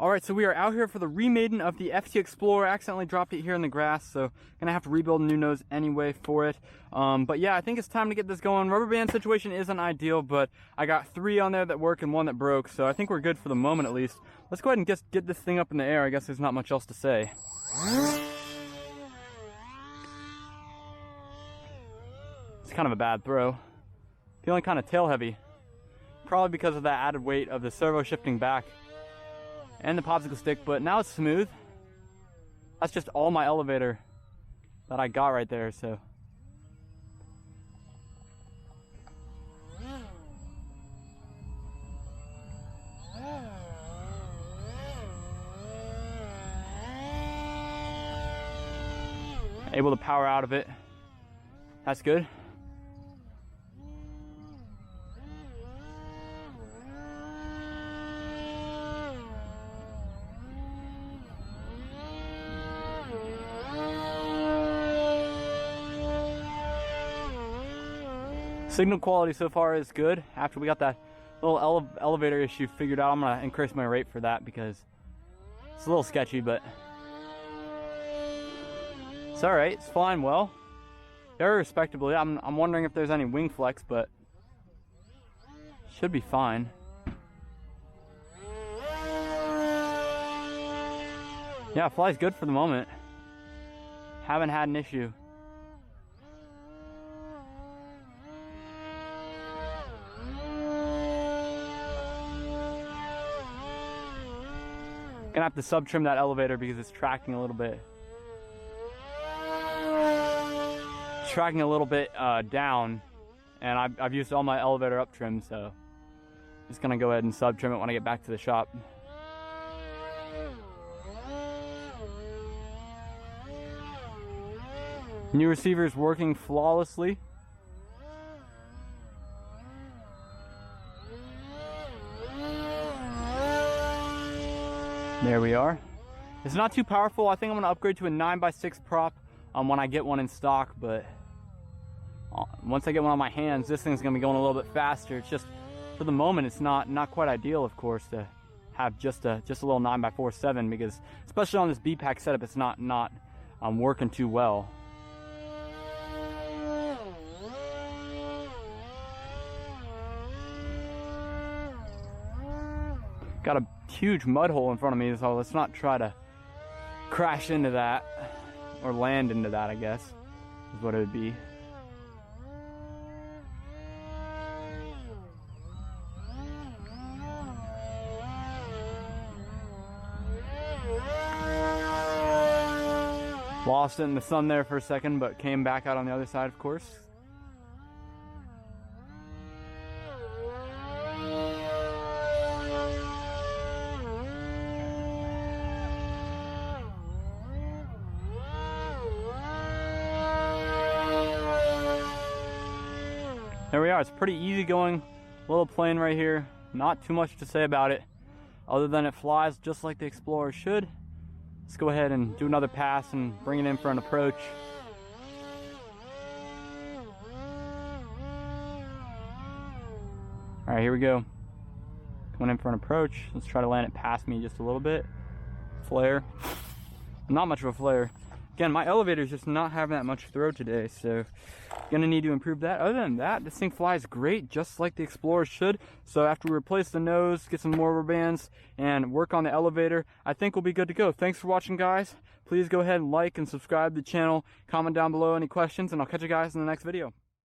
Alright, so we are out here for the Re-Maiden of the FT Explorer. I accidentally dropped it here in the grass, so gonna have to rebuild a new nose anyway for it. But yeah, I think it's time to get this going. Rubber band situation isn't ideal, but I got 3 on there that work and 1 that broke, so I think we're good for the moment at least. Let's go ahead and just get this thing up in the air. I guess there's not much else to say. It's kind of a bad throw. Feeling kind of tail heavy. Probably because of that added weight of the servo shifting back and the popsicle stick, but now it's smooth. That's just all my elevator that I got right there, so. Able to power out of it. That's good. Signal quality so far is good. After we got that little elevator issue figured out, I'm gonna increase my rate for that because it's a little sketchy, but it's all right. It's flying well, very respectably. I'm wondering if there's any wing flex, but should be fine. Yeah, it flies good for the moment. Haven't had an issue. Gonna have to sub trim that elevator because it's tracking a little bit. Tracking a little bit down, and I've used all my elevator up trim, so just gonna go ahead and sub trim it when I get back to the shop. New receiver is working flawlessly. There we are. It's not too powerful. I think I'm gonna upgrade to a 9x6 prop when I get one in stock, but once I get one on my hands, this thing's gonna be going a little bit faster. It's just, for the moment, it's not quite ideal, of course, to have just a little 9x4.7, because especially on this B-Pack setup, it's not working too well. Got a huge mud hole in front of me, so let's not try to crash into that, or land into that, I guess, is what it would be. Lost it in the sun there for a second, but came back out on the other side, of course. There we are. It's pretty easy going little plane right here. Not too much to say about it other than it flies just like the Explorer should. Let's go ahead and do another pass and bring it in for an approach. All right, here we go. Going in for an approach. Let's try to land it past me just a little bit. Flare. Not much of a flare. Again, my elevator is just not having that much throw today, so gonna need to improve that. Other than that, this thing flies great, just like the Explorer should. So after we replace the nose, get some more rubber bands, and work on the elevator, I think we'll be good to go. Thanks for watching, guys. Please go ahead and like and subscribe to the channel. Comment down below any questions, and I'll catch you guys in the next video.